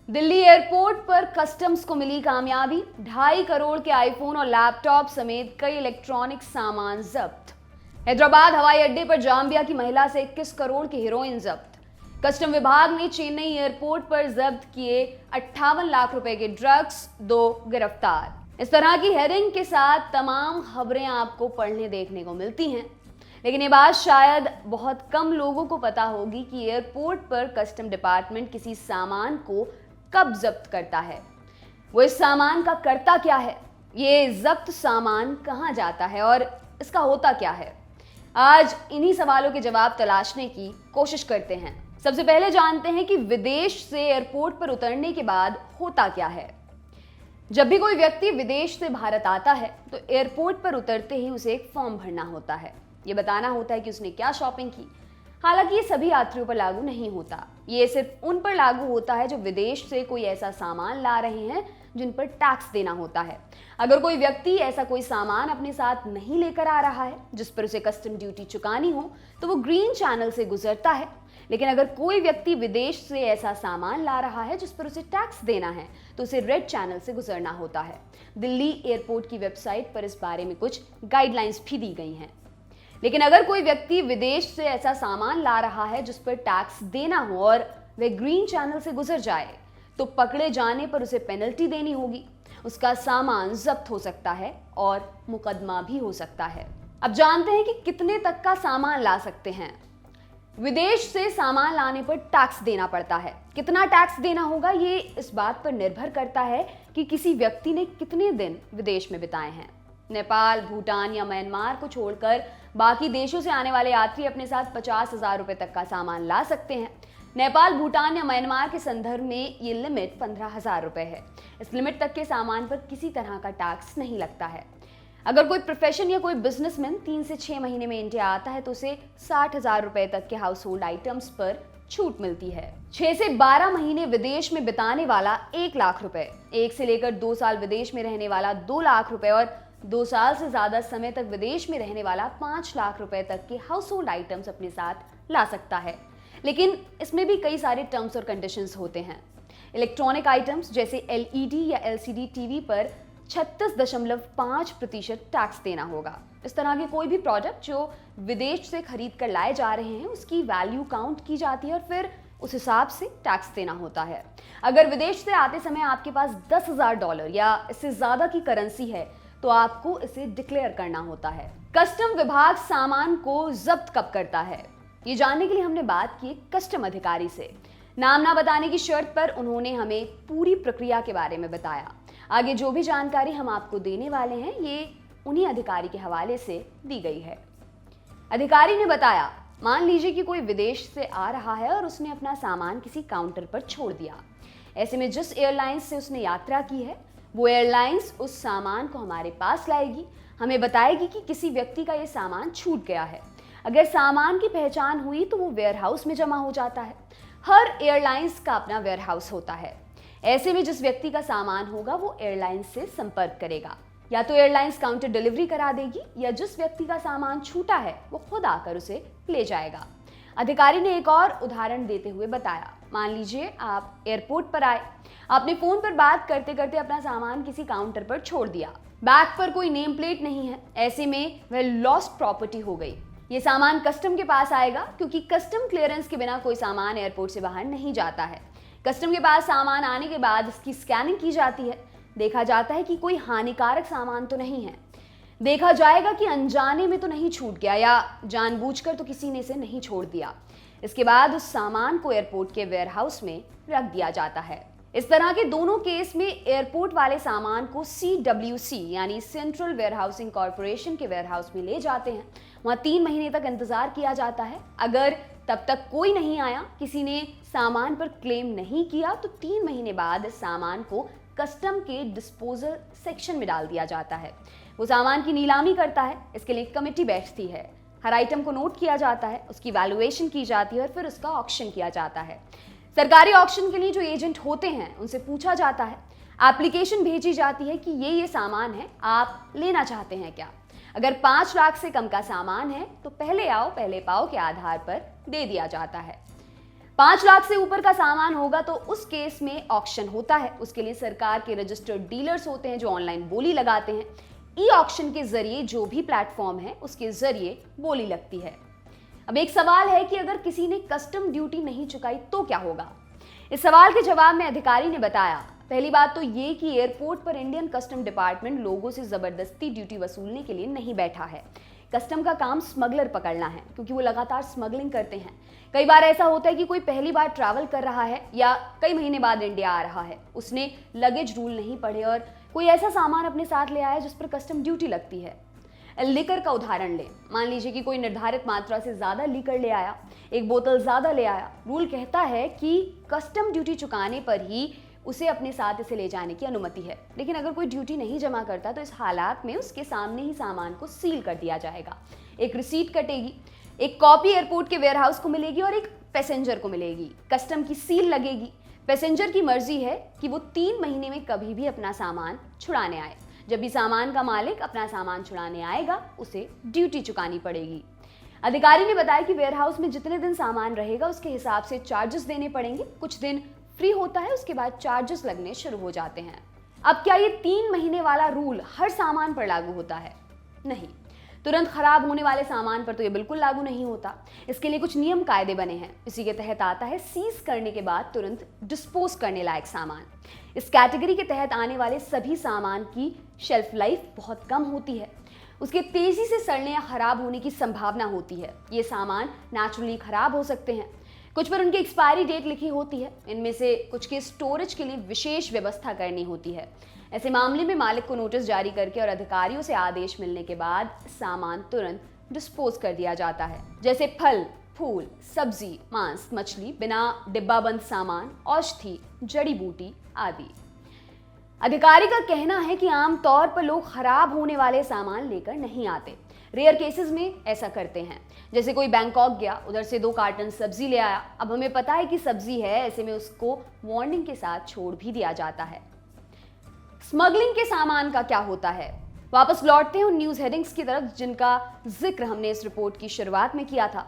Delhi airport पर customs को मिली कामयाबी। 2.5 करोड़ के आईफोन और लैपटॉप समेत कई इलेक्ट्रॉनिक सामान जब्त। हैदराबाद हवाई अड्डे पर जाम्बिया की महिला से 21 करोड़ की हेरोइन जब्त। कस्टम विभाग ने चेन्नई एयरपोर्ट पर जब्त किए 58 लाख रुपए के ड्रग्स, 2 गिरफ्तार। इस तरह की हेडिंग के साथ तमाम खबरें आपको पढ़ने देखने को मिलती हैं, लेकिन ये बात शायद बहुत कम लोगों को पता होगी कि एयरपोर्ट पर कस्टम डिपार्टमेंट किसी सामान को कब जब्त करता है, वो इस सामान का करता क्या है, ये जब्त सामान कहां जाता है और इसका होता क्या है। आज इन्हीं सवालों के जवाब तलाशने की कोशिश करते हैं। सबसे पहले जानते हैं कि विदेश से एयरपोर्ट पर उतरने के बाद होता क्या है। जब भी कोई व्यक्ति विदेश से भारत आता है तो एयरपोर्ट पर उतरते ही उसे एक फॉर्म भरना होता है। ये बताना होता है कि उसने क्या शॉपिंग की। हालांकि ये सभी यात्रियों पर लागू नहीं होता, ये सिर्फ उन पर लागू होता है जो विदेश से कोई ऐसा सामान ला रहे हैं जिन पर टैक्स देना होता है। अगर कोई व्यक्ति ऐसा कोई सामान अपने साथ नहीं लेकर आ रहा है जिस पर उसे कस्टम ड्यूटी चुकानी हो तो वो ग्रीन चैनल से गुजरता है। लेकिन अगर कोई व्यक्ति विदेश से ऐसा सामान ला रहा है जिस पर उसे टैक्स देना है तो उसे रेड चैनल से गुजरना होता है। दिल्ली एयरपोर्ट की वेबसाइट पर इस बारे में कुछ गाइडलाइंस भी दी गई हैं। लेकिन अगर कोई व्यक्ति विदेश से ऐसा सामान ला रहा है जिस पर टैक्स देना हो और वह ग्रीन चैनल से गुजर जाए तो पकड़े जाने पर उसे पेनल्टी देनी होगी, उसका सामान जब्त हो सकता है और मुकदमा भी हो सकता है। अब जानते हैं कि कितने तक का सामान ला सकते हैं। विदेश से सामान लाने पर टैक्स देना पड़ता है। कितना टैक्स देना होगा ये इस बात पर निर्भर करता है कि किसी व्यक्ति ने कितने दिन विदेश में बिताए हैं। नेपाल, भूटान या म्यांमार को छोड़कर बाकी देशों से आने वाले यात्री अपने साथ 50,000 रुपए तक का सामान ला सकते हैं। नेपाल, भूटान या म्यांमार के संदर्भ में ये लिमिट 15,000 रुपए है। इस लिमिट तक के सामान पर किसी तरह का टैक्स नहीं लगता है। अगर कोई प्रोफेशन या कोई बिजनेसमैन 3 से 6 महीने में इंडिया आता है तो उसे 60,000 रुपए तक के हाउस होल्ड आइटम्स पर छूट मिलती है। 6 से 12 महीने विदेश में बिताने वाला 1 लाख रुपए, 1 से लेकर 2 साल विदेश में रहने वाला 2 लाख रुपए और 2 साल से ज्यादा समय तक विदेश में रहने वाला 5 लाख रुपए तक के हाउस होल्ड आइटम्स अपने साथ ला सकता है। लेकिन इसमें भी कई सारे टर्म्स और कंडीशंस होते हैं। इलेक्ट्रॉनिक आइटम्स जैसे एलईडी या एलसीडी टीवी पर 36.5% टैक्स देना होगा। इस तरह के कोई भी प्रोडक्ट जो विदेश से खरीद कर लाए जा रहे हैं उसकी वैल्यू काउंट की जाती है और फिर उस हिसाब से टैक्स देना होता है। अगर विदेश से आते समय आपके पास $10,000 या इससे ज्यादा की करेंसी है तो आपको इसे डिक्लेयर करना होता है। कस्टम विभाग सामान को जब्त कब करता है, ये जानने के लिए हमने बात की कस्टम अधिकारी से। नाम ना बताने की शर्त पर उन्होंने हमें पूरी प्रक्रिया के बारे में बताया। आगे जो भी जानकारी हम आपको देने वाले हैं ये उन्हीं अधिकारी के हवाले से दी गई है। अधिकारी ने बताया, मान लीजिए कि कोई विदेश से आ रहा है और उसने अपना सामान किसी काउंटर पर छोड़ दिया। ऐसे में जिस एयरलाइंस से उसने यात्रा की है वो एयरलाइंस उस सामान को हमारे पास लाएगी, हमें बताएगी कि किसी व्यक्ति का ये सामान छूट गया है। अगर सामान की पहचान हुई तो वो वेयरहाउस में जमा हो जाता है। हर एयरलाइंस का अपना वेयरहाउस होता है। ऐसे में जिस व्यक्ति का सामान होगा वो एयरलाइंस से संपर्क करेगा। या तो एयरलाइंस काउंटर डिलीवरी करा देगी या जिस व्यक्ति का सामान छूटा है वो खुद आकर उसे ले जाएगा। अधिकारी ने एक और उदाहरण देते हुए बताया, मान लीजिए आप एयरपोर्ट पर आए, आपने फोन पर बात करते करते अपना सामान किसी काउंटर पर छोड़ दिया। बैग पर कोई नेम प्लेट नहीं है, ऐसे में वह लॉस्ट प्रॉपर्टी हो गई। ये सामान कस्टम के पास आएगा क्योंकि कस्टम क्लियरेंस के बिना कोई सामान एयरपोर्ट से बाहर नहीं जाता है। कस्टम के पास सामान आने के बाद इसकी स्कैनिंग की जाती है, देखा जाता है कि कोई हानिकारक सामान तो नहीं है, देखा जाएगा कि अनजाने में तो नहीं छूट गया या जानबूझकर तो किसी ने इसे नहीं छोड़ दिया। इसके बाद उस सामान को एयरपोर्ट के वेयरहाउस में रख दिया जाता है। इस तरह के दोनों केस में एयरपोर्ट वाले सामान को CWC यानी सेंट्रल वेयरहाउसिंग कॉर्पोरेशन के वेयरहाउस में ले जाते हैं। वहाँ 3 महीने तक इंतजार किया जाता है। अगर तब तक कोई नहीं आया, किसी ने सामान पर क्लेम नहीं किया तो 3 महीने बाद इस सामान को कस्टम के डिस्पोजल सेक्शन में डाल दिया जाता है। वो सामान की नीलामी करता है। इसके लिए कमेटी बैठती है, हर आइटम को नोट किया जाता है, उसकी वैल्यूएशन की जाती है और फिर उसका ऑक्शन किया जाता है। सरकारी ऑक्शन के लिए जो एजेंट होते हैं उनसे पूछा जाता है, एप्लीकेशन भेजी जाती है कि ये सामान है, आप लेना चाहते हैं क्या। अगर 5 लाख से कम का सामान है तो पहले आओ पहले पाओ के आधार पर दे दिया जाता है। 5 लाख से ऊपर का सामान होगा तो उस केस में ऑक्शन होता है। उसके लिए सरकार के रजिस्टर्ड डीलर्स होते हैं जो ऑनलाइन बोली लगाते हैं। ई ऑक्शन के जरिए जो भी प्लेटफॉर्म है उसके जरिए बोली लगती है। अब एक सवाल है कि अगर किसी ने कस्टम ड्यूटी नहीं चुकाई तो क्या होगा। इस सवाल के जवाब में अधिकारी ने बताया, पहली बात तो ये कि एयरपोर्ट पर इंडियन कस्टम डिपार्टमेंट लोगों से जबरदस्ती ड्यूटी वसूलने के लिए नहीं बैठा है। कस्टम का काम स्मगलर पकड़ना है, क्योंकि वो लगातार स्मगलिंग करते हैं। कई बार ऐसा होता है कि कोई पहली बार ट्रैवल कर रहा है या कई महीने बाद इंडिया आ रहा है, उसने लगेज रूल नहीं पढ़े और कोई ऐसा सामान अपने साथ ले आया जिस पर कस्टम ड्यूटी लगती है। लिकर का उदाहरण लें, मान लीजिए कि कोई निर्धारित मात्रा से ज्यादा लिकर ले आया, एक बोतल ज्यादा ले आया। रूल कहता है कि कस्टम ड्यूटी चुकाने पर ही उसे अपने साथ इसे ले जाने की अनुमति है। लेकिन अगर कोई ड्यूटी नहीं जमा करता तो इस हालात में उसके सामने ही सामान को सील कर दिया जाएगा। एक रिसीट कटेगी, एक कॉपी एयरपोर्ट के वेयरहाउस को मिलेगी और एक पैसेंजर को मिलेगी। कस्टम की सील लगेगी। पैसेंजर की मर्जी है कि वो 3 महीने में कभी भी अपना सामान छुड़ाने आए। जब भी सामान का मालिक अपना सामान छुड़ाने आएगा उसे ड्यूटी चुकानी पड़ेगी। अधिकारी ने बताया कि वेयरहाउस में जितने दिन सामान रहेगा उसके हिसाब से चार्जेस देने पड़ेंगे। कुछ दिन फ्री होता है, उसके बाद चार्जेस लगने शुरू हो जाते हैं। अब क्या ये 3 महीने वाला रूल हर सामान पर लागू होता है? नहीं, तुरंत खराब होने वाले सामान पर तो ये बिल्कुल लागू नहीं होता। इसके लिए कुछ नियम कायदे बने हैं। इसी के तहत आता है सीज करने के बाद तुरंत डिस्पोज करने लायक सामान। इस कैटेगरी के तहत आने वाले सभी सामान की शेल्फ लाइफ बहुत कम होती है। उसके तेजी से सड़ने या खराब होने की संभावना होती है। ये सामान नेचुरली खराब हो सकते हैं, कुछ पर उनकी एक्सपायरी डेट लिखी होती है। इनमें से कुछ के स्टोरेज के लिए विशेष व्यवस्था करनी होती है। ऐसे मामले में मालिक को नोटिस जारी करके और अधिकारियों से आदेश मिलने के बाद सामान तुरंत डिस्पोज कर दिया जाता है। जैसे फल, फूल, सब्जी, मांस, मछली, बिना डिब्बाबंद सामान, औषधि, जड़ी बूटी आदि। अधिकारी का कहना है कि आमतौर पर लोग खराब होने वाले सामान लेकर नहीं आते। रेयर केसेस में ऐसा करते हैं। जैसे कोई बैंकॉक गया, उधर से 2 कार्टन सब्जी ले आया। अब हमें पता है कि सब्जी है, ऐसे में उसको वार्निंग के साथ छोड़ भी दिया जाता है। स्मगलिंग के सामान का क्या होता है? वापस लौटते हैं उन न्यूज हेडिंग्स की तरफ जिनका जिक्र हमने इस रिपोर्ट की शुरुआत में किया था।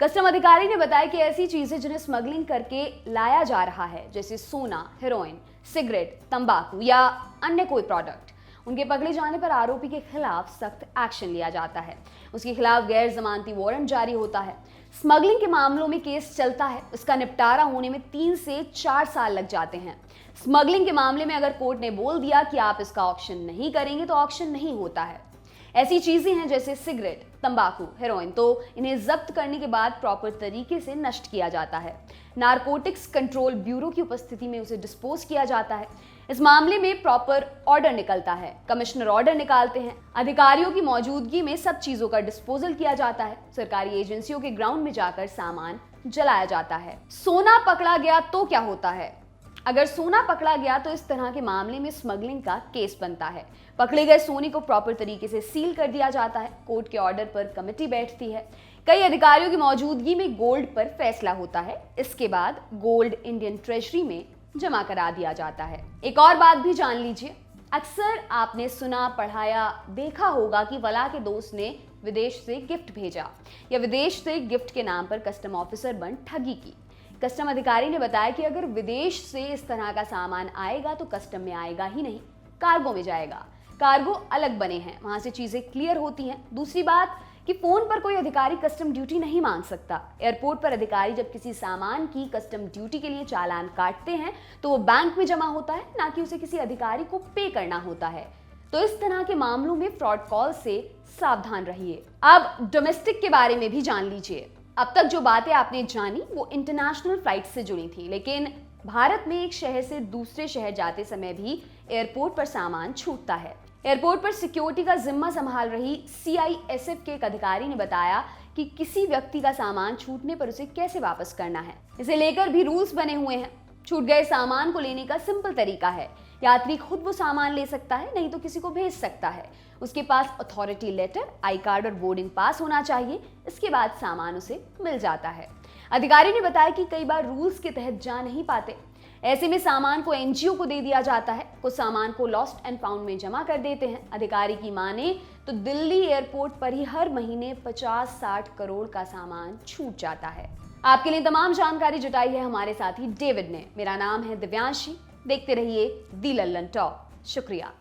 कस्टम अधिकारी ने बताया कि ऐसी चीजें जिन्हें स्मगलिंग करके लाया जा रहा है, जैसे सोना, हेरोइन, सिगरेट, तंबाकू या अन्य कोई प्रोडक्ट, उनके पकड़े जाने पर आरोपी के खिलाफ सख्त एक्शन लिया जाता है। उसके खिलाफ गैर जमानती वारंट जारी होता है। स्मगलिंग के मामलों में केस चलता है, इसका निपटारा होने में 3 से 4 साल लग जाते हैं। स्मगलिंग के मामले में अगर कोर्ट ने बोल दिया कि आप इसका ऑक्शन नहीं करेंगे तो ऑक्शन नहीं होता है। ऐसी चीजें हैं जैसे सिगरेट, तंबाकू, हेरोइन, तो इन्हें जब्त करने के बाद प्रॉपर तरीके से नष्ट किया जाता है। नारकोटिक्स कंट्रोल ब्यूरो की उपस्थिति में उसे डिस्पोज किया जाता है। इस मामले में प्रॉपर ऑर्डर निकलता है, कमिश्नर ऑर्डर निकालते हैं। अधिकारियों की मौजूदगी में सब चीजों का डिस्पोजल किया जाता है। सरकारी एजेंसियों के ग्राउंड में जाकर सामान जलाया जाता है। सोना पकड़ा गया तो क्या होता है? अगर सोना पकड़ा गया तो इस तरह के मामले में स्मगलिंग का केस बनता है। पकड़े गए सोने को प्रॉपर तरीके से सील कर दिया जाता है। कोर्ट के ऑर्डर पर कमेटी बैठती है। कई अधिकारियों की मौजूदगी में गोल्ड पर फैसला होता है। इसके बाद गोल्ड इंडियन ट्रेजरी में जमा करा दिया जाता है। एक और बात भी जान लीजिए, अक्सर आपने सुना, पढ़ाया, देखा होगा कि वला के दोस्त ने विदेश से गिफ्ट भेजा या विदेश से गिफ्ट के नाम पर कस्टम ऑफिसर बन ठगी की। कस्टम अधिकारी ने बताया कि अगर विदेश से इस तरह का सामान आएगा तो कस्टम में आएगा ही नहीं, कार्गो में जाएगा। कार्गो अलग बने हैं, वहां से चीजें क्लियर होती हैं। दूसरी बात कि फोन पर कोई अधिकारी कस्टम ड्यूटी नहीं मांग सकता। एयरपोर्ट पर अधिकारी जब किसी सामान की कस्टम ड्यूटी के लिए चालान काटते हैं तो वो बैंक में जमा होता है, ना कि उसे किसी अधिकारी को पे करना होता है। तो इस तरह के मामलों में फ्रॉड कॉल से सावधान रहिए। अब डोमेस्टिक के बारे में भी जान लीजिए। अब तक जो बातें आपने जानी वो इंटरनेशनल फ्लाइट से जुड़ी थी, लेकिन भारत में एक शहर से दूसरे शहर जाते समय भी एयरपोर्ट पर सामान छूटता है। एयरपोर्ट पर सिक्योरिटी का जिम्मा संभाल रही CISF के एक अधिकारी ने बताया कि किसी व्यक्ति का सामान छूटने पर उसे कैसे वापस करना है। इसे लेकर भी रूल्स बने हुए हैं। छूट गए सामान को लेने का सिंपल तरीका है, यात्री खुद वो सामान ले सकता है, नहीं तो किसी को भेज सकता है। उसके पास अथॉरिटी लेटर, आई कार्ड और बोर्डिंग पास होना चाहिए। इसके बाद सामान उसे मिल जाता है। अधिकारी ने बताया कि कई बार रूल्स के तहत जा नहीं पाते, ऐसे में सामान को NGO को दे दिया जाता है। कुछ सामान को लॉस्ट एंड फाउंड में जमा कर देते हैं। अधिकारी की माने तो दिल्ली एयरपोर्ट पर ही हर महीने 50-60 करोड़ का सामान छूट जाता है। आपके लिए तमाम जानकारी जुटाई है हमारे साथी डेविड ने। मेरा नाम है दिव्यांशी। देखते रहिए दी लल्लन टॉप। शुक्रिया।